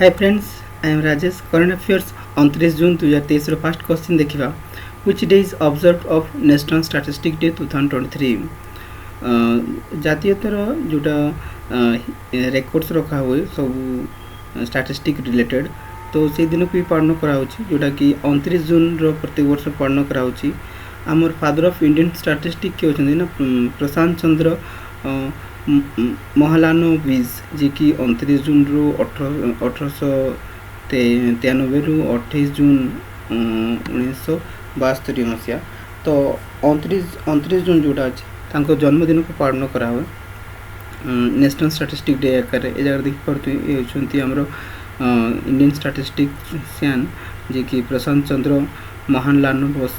Hi friends, I am Rajesh. Current affairs 29 June 2023 रो first question देखिबा। Which day is observed of national statistic day 2023। जातीयतर जोटा records रखा हुए सब स्टैटिस्टिक रिलेटेड, तो से दिन को भी पालन करा जोटा कि 29 जून रो प्रत्येक वर्ष पालन करा आमर फादर ऑफ इंडियन स्टैटिस्टिक किए होचंदी ना प्रशांत चंद्र महालानोबिस, जी कि 29 जून रू 1893 रू 28 जून 1972 मसीहा। तो 29 जून जोटा अच्छे जन्मदिन को पालन करा हुए नेशनल स्टैटिस्टिक डे आकार ए जगह देखी पार्टी आमर इंडियन स्टैटिस्टिशियन जी कि प्रशांत चंद्र महालानोबिस।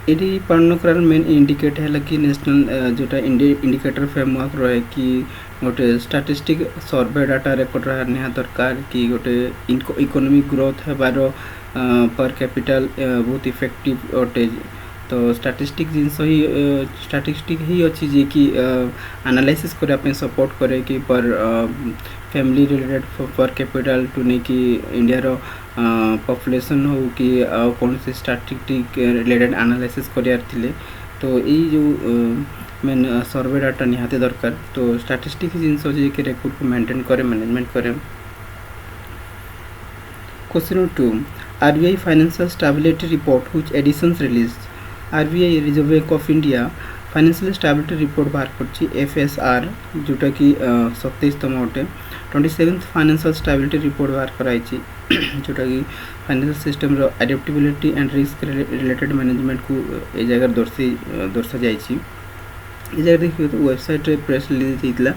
ये पालन करार मेन इंडिकेट है कि नेशनल जोटा इंडिकेटर फ्रेमवर्क रहे कि गोटे स्टैटिस्टिक सर्वे डाटा रेकर्ड रहा दरकार कि गोटे इकोनॉमिक ग्रोथ हेबार पर कैपिटल बहुत इफेक्टिव अटे। तो स्टैटिस्टिक जिनस ही स्टैटिस्टिक ही अच्छी जी कि एनालिसिस करने सपोर्ट करे कि पर फैमिली रिलेटेड पर कैपिटल टू नहीं कि इंडिया रो पॉपुलेशन हो कि कौन से स्टैटिस्टिक रिलेटेड एनालिसिस करार थिले। तो ये जो मेन सर्वे डाटा निहाते दरकार। तो स्टैटिस्टिक जिनस जी कि रेकॉर्ड को मेंटेन करे मैनेजमेंट करे। Question 2, RBI financial stability report which editions released. RBI reserve bank of India financial stability report बाहर करछि FSR, जोटा कि 27तम अटे। 27th फाइनेंशियल स्टेबिलिटी रिपोर्ट बाहर कराई जोटा कि फाइनेंशियल सिस्टम रो adaptability and risk related management को ए जगह दर्शा जाइछि। ए जगह देखिए तो वेबसाइट रे प्रेस रिलीज होइतला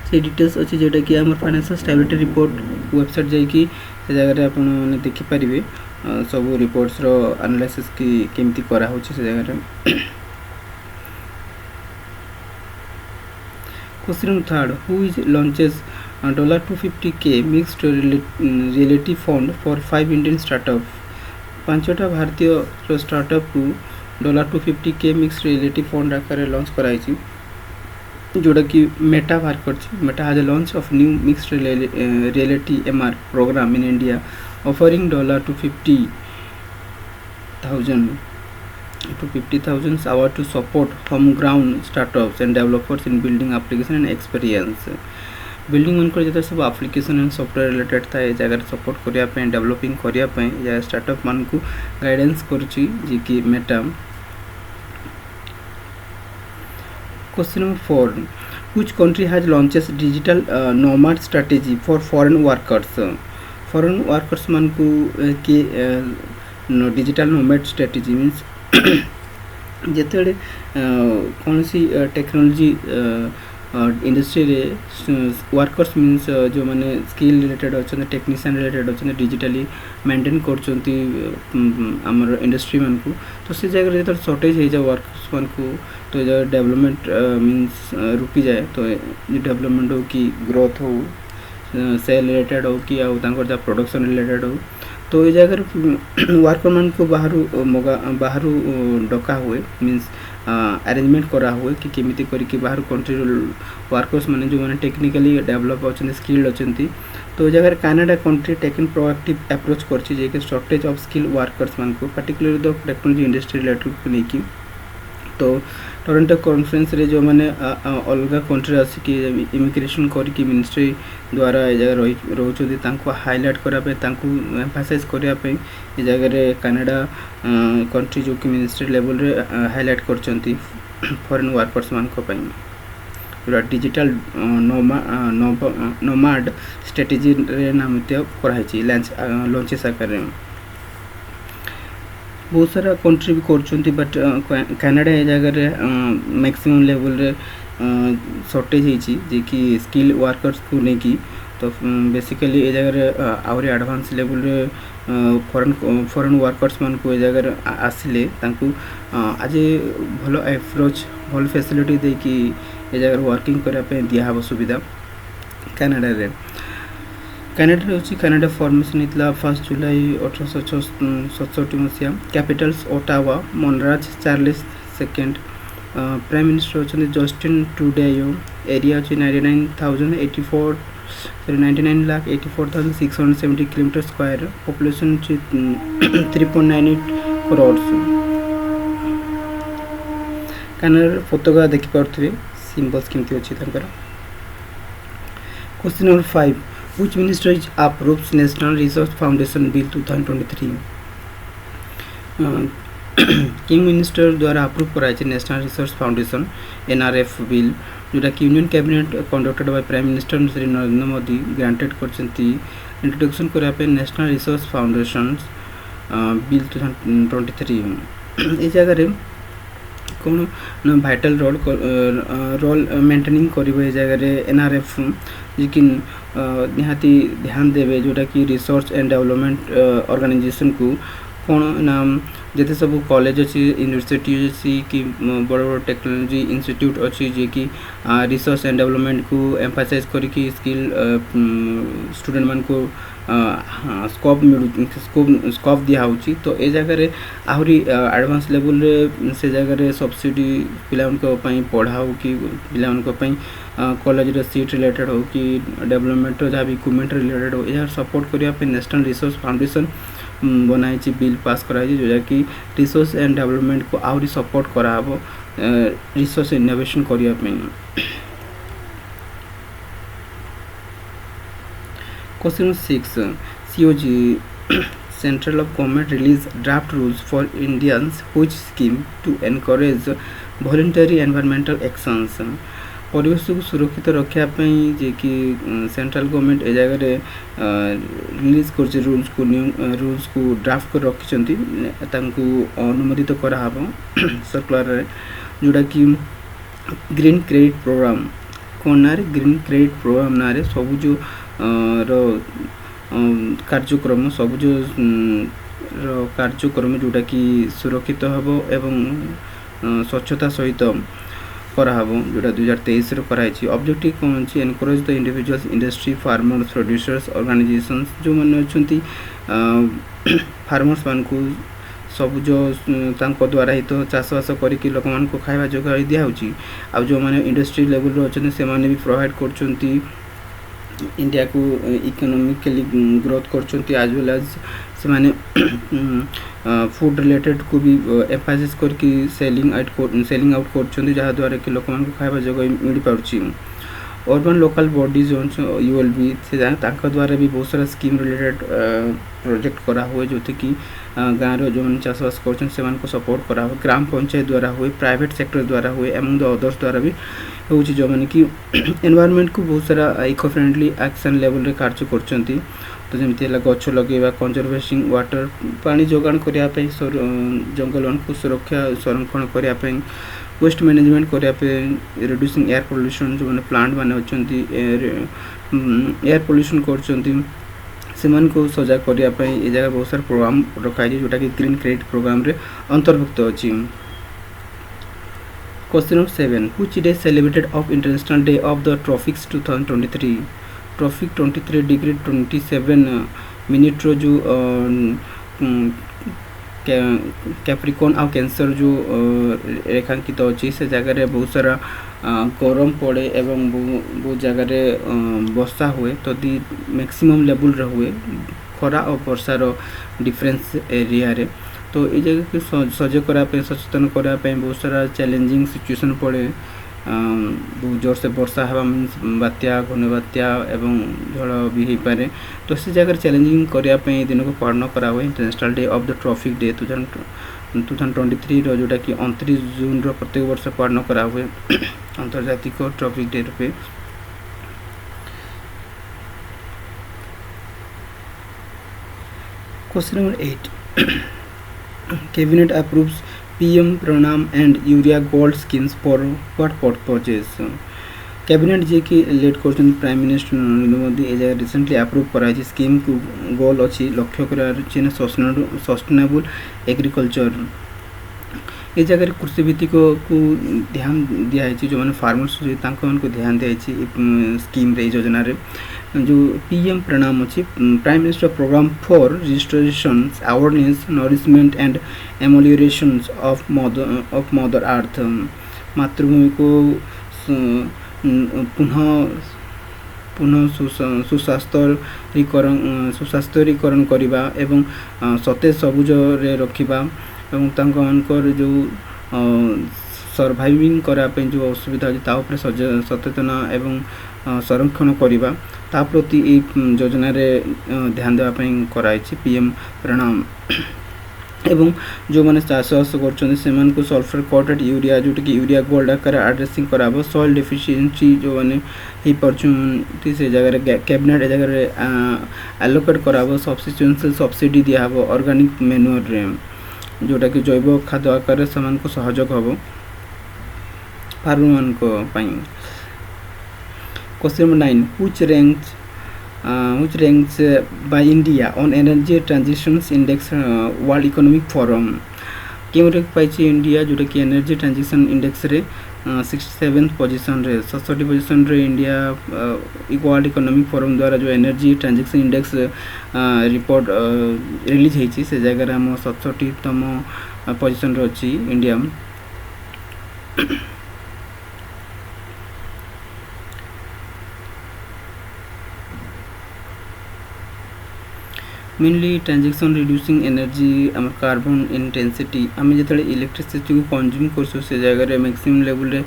से डिटेल्स अच्छी जोटा कि आम फाइनेंशियल स्टेबिलिटी रिपोर्ट वेबसाइट जाइए से जगह आप देखिपारे सब रिपोर्ट्स रो एनालिसिस की केमती करा होछि से जगह। Question 3, who is launches $250K mixed reality fund for 5 Indian startup. 5टा भारतीय स्टार्टअप को $250K मिक्स्ड रियलिटी फंड आकार लॉन्च कराई जोटा कि मेटा बाहर कर। Meta has launch of new mixed reality MR program in India offering $250,000 award to support home ground startups and developers in building application and experience। Building मन जो सब application and software related था ये जगह support करने developing करने startup मान को गाइडेंस करुच्ची जी कि Meta. Question number 4, which country has launches digital nomad strategy for foreign workers. Foreign workers मान को कि डिजिटल नोमैड स्ट्रेटजी मीन्स जिते कौन सी टेक्नोलॉजी इंडस्ट्री रे वर्कर्स मीन्स जो मैंने स्किल रिलेटेड अच्छा टेक्नीशियन रिलेटेड अच्छा डिजिटली मेंटेन कर इंडस्ट्री मान को। तो से जगह जो शॉर्टेज हो जाए वर्कर्स मान को तो जगह डेवलपमेंट मीन्स रुकी जाए। तो डेवलपमेंट हो कि ग्रोथ हो सेल रिलेटेड हो कि जहाँ प्रोडक्शन रिलेटेड हो। तो ये जगह वर्कर मान को बाहर डका हुए मीन्स अरेंजमेंट करा हुए कि केमिति करके बाहर कंट्री वर्कर्स माने जो माने टेक्निकली डेवलप अच्छे स्किल्ड अच्छे। तो जगह Canada country taken proactive approach कर शॉर्टेज ऑफ स्किल वर्कर्स मान को particular the technology industry related को लेकिन। तो टोरंटो कॉन्फ्रेंस रे जो मैंने अलग कंट्री आसिक इमिग्रेशन करके मिनिस्ट्री द्वारा ये जगह रोचती हाईलाइट करने एम्फासाइज करने ये जगह कनाडा कंट्री जो कि मिनिस्ट्री लेवल रे हाईलाइट कर फॉरेन वर्कर्स मान पूरा डिजिटल नोमैड स्ट्रेटेजी रे नामित कराई लॉन्चेस आकार। बहुत सारा कंट्री भी कर बट कनाडा ये जगह मैक्सिमम लेवल रे शॉर्टेज होती कि स्किल वर्कर्स को लेकिन। तो बेसिकली ये जगह आहरी एडवांस लेवल रे फॉरेन वर्कर्स मान को ये जगह आसिले आज भल अप्रोच भल फैसिलिटी दे कि ये जगह वर्किंग करने दिहब सुविधा कनाडा रे। कनाडा हूँ कनाडा फॉर्मेशन होता 1 जुलाई 1867 मसीहा। Capitals Ottawa, monarch Charles second prime minister अच्छा जस्टिन ट्रुडेयो एरिया अच्छी 99,084,670 किलोमीटर स्क्वायर पॉपुलेशन 3.98 करोड़ कानार पताका देखिपे सिम्बल्स केमती अच्छी question number 5 which minister is approves national resource foundation bill 2023 किंग मिनिस्टर द्वारा अप्रूव कराई national resource foundation NRF bill जोटा कि union cabinet conducted by prime minister Shri Narendra Modi granted करछंती इंट्रोडक्शन करा पे नेशनल रिसोर्स फाउंडेशन बिल 2023 ए जगह रे कौन भाइटल रोल मेंटेनिंग करिवे जगह रे NRF लेकिन निहाती ध्यान देवे जोटा कि रिसर्च एंड डेवलपमेंट ऑर्गेनाइजेशन को कौन नाम जते सब कॉलेज अच्छी यूनिवर्सिटी अच्छी कि बड़ बड़ टेक्नोलॉजी इंस्टीट्यूट अच्छी जे कि रिसर्च एंड डेवलपमेंट को एम्फासाइज करिकी स्किल स्टूडेंट मान को स्कोप दिया होची तो ए जगह रे आहुरी एडवांस लेवल रे से जगह रे सब्सिडी पिलाउन को पई पढ़ाओ कि पिलाउन को पई कॉलेज रे सीट रिलेटेड हो कि डेवलपमेंट जहाँ भी इक्विपमेंट रिलेटेड हो यार सपोर्ट करिया पे नेशनल रिसोर्स फाउंडेशन बनाई बिल पास कराई जोटा कि रिसोर्स एंड डेवलपमेंट को आहुरी सपोर्ट कराबो रिसोर्स इनोवेशन करिया पे question 6 COG Central of Government release draft rules for Indians which scheme to encourage voluntary environmental actions परिवेश को सुरक्षित रखापी जे कि सेंट्रल गवर्नमेंट ए जगह रिलीज कर रूल्स को ड्राफ्ट कर रखिंट अनुमोदित कराब सर्कुलर जोटा कि ग्रीन क्रेडिट प्रोग्राम कौन ना ग्रीन क्रेडिट प्रोग्राम ना सबुज कार्यक्रम सबुज कार्यक्रम जोटा कि सुरक्षित हम एवं स्वच्छता सहित कराब जोटा 2023 कराई ऑब्जेक्टिव कौन अच्छी encourage the individuals industry farmers producers organisations जो मैंने अच्छा फार्मर्स मान को सबुज द्वारा ही तो चाषबास करके लोक मान को खाଇବା जोगाई दिया होची आ जो मैंने इंडस्ट्री लेवल रो अच्छा से माने भी प्रोवाइड करछंती इंडिया को इकोनॉमिकली ग्रोथ करछंती एज वेल एज से माने फूड रिलेटेड को भी एम्फासिस करके सेलिंग आउट करछंती जहाँ द्वारा कि लोक मान को खाଇବା जोगाई मिल पाउची अर्बन लोकल बॉडीज ULB से द्वारा भी बहुत सारा स्कीम रिलेटेड प्रोजेक्ट करा हुए जो कि गाँव जो मैंने चाषबास कर सपोर्ट करा हुए ग्राम पंचायत द्वारा हुए प्राइवेट सेक्टर द्वारा हुए एवं द अदर्स द्वारा भी हो जो मैंने कि एनवायरनमेंट को बहुत सारा इको फ्रेंडली एक्शन लेवल रे कार्य करछंती तो जमती है गछ लगेगा कंजर्वेशन वाटर पानी जोगान करने जंगल को सुरक्षा संरक्षण करने वेस्ट मैनेजमेंट करने रिड्यूसिंग एयर पोल्यूशन जो मैंने प्लांट मैंने अच्छा एयर पोल्यूशन करछंती को सजा करने ये जगह बहुत सारा प्रोग्राम रखाई जोटा कि ग्रीन क्रेडिट प्रोग्राम रे अंतर्भुक्त अच्छी question number 7 which day celebrated of international day of the tropics 2023 tropic 23 degree 27 minute रो जो कैप्रिकॉर्न आ कैंसर जो रेखांकित अच्छी से जगह बहुत सारा गरम पड़े एवं बहुत जगह वर्षा हुए तो दी मैक्सिमम लेवल रे हुए खरा और वर्षार डिफरेंस एरिया रे तो ये जगह कि सज करापे सचेतन करापे बहुत सारा चैलेंजिंग सिचुएशन पड़े बहुत जोर से वर्षा हवा मीन्स बात्या घन बात्या एवं झड़ भी हो पारे तो से जगह चैलेंजिंग करने दिन को पालन करा हुए international day of the tropic day 2023 जोटा कि 29 जून प्रत्येक वर्ष पालन करा हुए अंतर्जातिक ट्रॉपिक डे रूपे question number 8 cabinet approves PM-PRANAM and Urea Gold schemes for what purposes cabinet जे कि लेड कर प्राइम मिनिस्टर नरेंद्र मोदी ए जगह रिसेंटली अप्रूव कराई स्कीम को गोल अच्छी लक्ष्य कर सस्टेनेबल एग्रीकल्चर ये जगह कृषि भित्तिक को ध्यान दिखाई जो मैंने फार्मर्स को ध्यान दिखाई स्कीम रे योजना रे जो PM-PRANAM अच्छी prime minister programme for registration awareness nourishment and amelioration of mother earth मातृभूमि को पुनः सुस्वास्थ्यकरण करवा एवं सतेज सबुज रे रखिबा एवं तांकर जो सर्वाइविंग करापे जो असुविधा अछि ता उपरे सचेतन एवं संरक्षण करवा ता प्रति ए योजना रे ध्यान देवा पई कराइछि पीएम प्रणाम एवं जो माने चाष कर सल्फर कोटेड यूरिया जोटा कि यूरिया गोल्ड आकार एड्रेसिंग कराबो सॉइल डेफिशिएंसी जो माने ही परचुनती से जगह कैबिनेट ए जगह एलोकेट कराबो सब्सिस्टेंशियल सब्सिडी दिया हबो ऑर्गेनिक मैन्योर रे जोटा कि जैव खाद्य आकार समान को सहयोग हबो फार्मर को पई। Question number 9 which ranks by India on energy transitions index World Economic Forum came rank पाइछि India जोटा कि एनर्जी ट्रांजिशन इंडेक्स रे 67 पोजीशन रे 67 पोजीशन रे इंडिया वर्ल्ड इकोनॉमिक फोरम द्वारा जो energy transition index report release हेछि से जगह रे हम 67 तम पोजीशन रे अछि India. Mainly transaction reducing energy आम कार्बन इंटेंसिटी आम जो इलेक्ट्रिसिटी को कंज्यूम करसु से जगह मैक्सिमम लेवल रे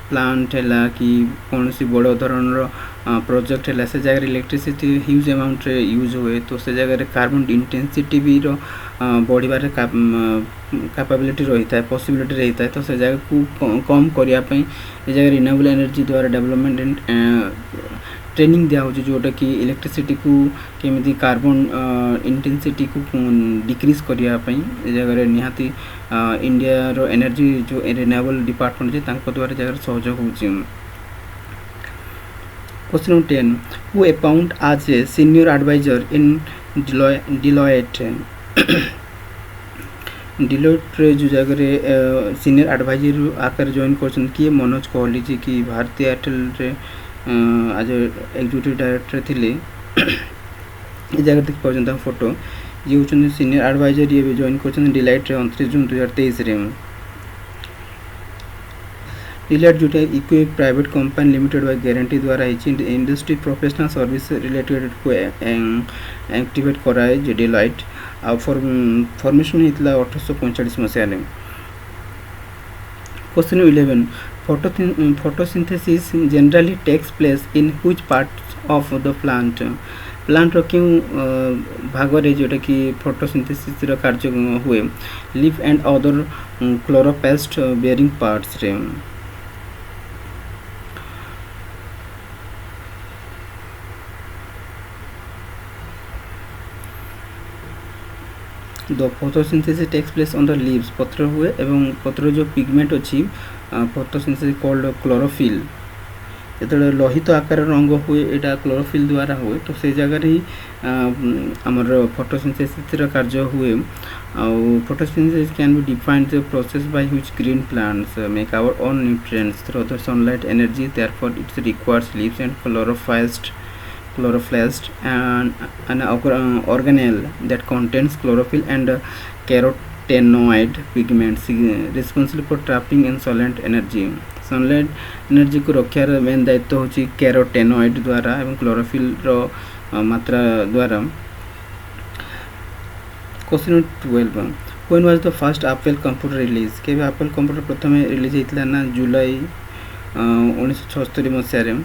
प्लांट है कि कौन सी बड़ धरण प्रोजेक्ट है से जगह इलेक्ट्रिसिटी ह्यूज अमाउंट रे यूज हुए तो से जगह कार्बन इंटेंसिटी भी बढ़िबार कैपेबिलिटी रही है पॉसिबिलिटी रही है तो से जगह को कम करने ये जगह रिन्यूएबल एनर्जी द्वारा डेवलपमेंट एंड ट्रेनिंग दिया हो जोटा कि इलेक्ट्रिसिटी को केमिति कार्बन इंटेंसिटी को डिक्रीज करिया पई जगह निहाती इंडिया रो एनर्जी जो रिन्यूएबल डिपार्टमेंट जे तांको द्वारा जगह सहयोग होछि। Question 10 who appoint as a senior advisor in Deloitte रे जो जगह सीनियर एडवाइजर आकर जॉइन करछन कि मनोज कोहली जी की भारतीय एयरटेल रे आज एग्जीक्यूटिव डायरेक्टर थिले ये जगह देख पाउछन फोटो ये होछन सीनियर एडवाइजर ये भी जॉइन करछन डिलाइट रे 29 जून 2023 रे डिलाइट जोटा equip private company limited by guarantee द्वारा हिची इंडस्ट्री प्रोफेशनल सर्विस रिलेटेड को एक्टिवेट कराए जे डिलाइट आ फॉर्मेशन हितला 1845 मसिया रे। Question 11 photosynthesis generally takes place in which parts of the plant रो क्यों भाग रे जोटा कि फोटोसिंथेसिस रो कार्य हुए leaf and other chloroplast bearing parts रे। The photosynthesis takes place on the leaves पत्र हुए एवं पत्र जो पिगमेंट अछि फोटोसिंथेसिस कॉल्ड क्लोरोफिल जेतले लोहित आकार रंग हुए एटा क्लोरोफिल द्वारा हुए तो से जगह ही हमर फोटोसिंथेसिस रो कार्य हुए और photosynthesis can be defined the process by which green plants make our own nutrients through the sunlight energy therefore it requires leaves and chloroplast and an organelle that contains chlorophyll and carotenoid pigments responsible for trapping and sunlight energy को रक्षा main दायित्व होची carotenoid द्वारा एवं chlorophyll रो मात्रा द्वारा। Question 12 when was the first apple computer release के Apple computer प्रथम release हेतला ना जुलाई 1976 मसिया रे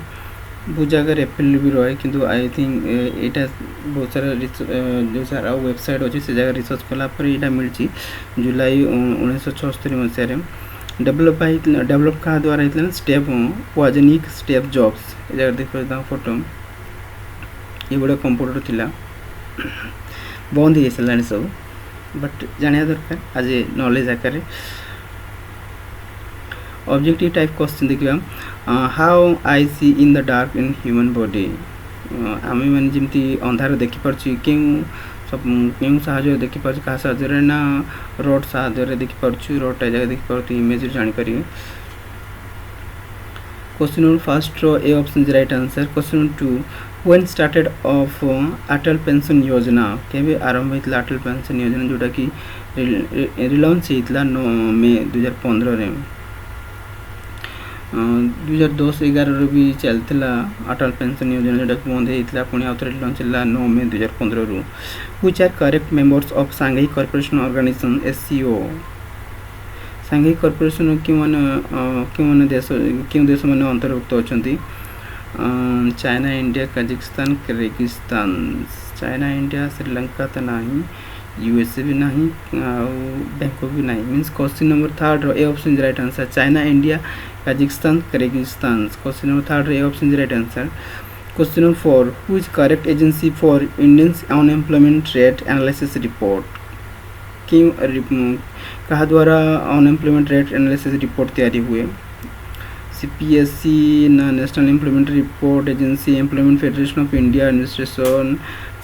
बहुत जगह एप्पल भी रहे किंतु आई थिंक एटा बहुत सारा जो सारा वेबसाइट अच्छे से जगह रिसर्च कला पर एटा मिलची जुलाई 1976 मसिया रे डेवलप का द्वारा हेतला स्टेप वाजनिक स्टेप जॉब्स ए जगह देख ता फोटो ये बड़ा कंप्यूटर थिला बंद हे सलानी सब बट जानिया दरकार आज नॉलेज आकार ऑब्जेक्टिव टाइप क्वेश्चन देखिबा how I see in the dark in human body आमे माने जेमती अंधार देखि परछि केउ साहाଯ୍य देखि परछि का साहाଯ୍य रे ना रोड साहाଯ୍य रे देखि परछि रोड टा जगह देखि परछि इमेज जानि परिबे। क्वेश्चन फर्स्ट रो A option is right answer. Question 2 when started of Atal pension Yojana केबे आरंभ हितला अटल पेंशन योजना जोटा कि रिलॉन्च होता 9 मे 2015 2010-11 भी चलता अटल पेंशन योजना जोटा बंद होता पुणी आउ थे लॉन्च है 9 May 2015 which are correct members of Shanghai corporation organisation SCO Shanghai corporation क्यों देश मैंने अंतर्भुक्त अच्छा China India Kazakhstan Kyrgyzstan China India Sri Lanka तो नहीं USA भी नहीं बैंकॉक भी नहीं means question number 3 A option is right answer China India Kazakhstan Kyrgyzstan question number 3 A option is right answer question number 4 who is correct agency for Indians unemployment rate analysis report कहा द्वारा unemployment rate analysis report तैयारी हुए CPSC national employment report agency employment federation of India administration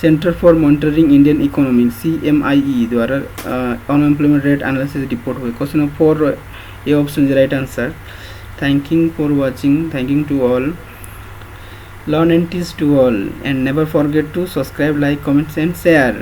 centre for monitoring Indian economy CMIE द्वारा unemployment rate analysis report हुए question number 4 A option is right answer thanking for watching thanking to all learn and teach to all and never forget to subscribe like comment and share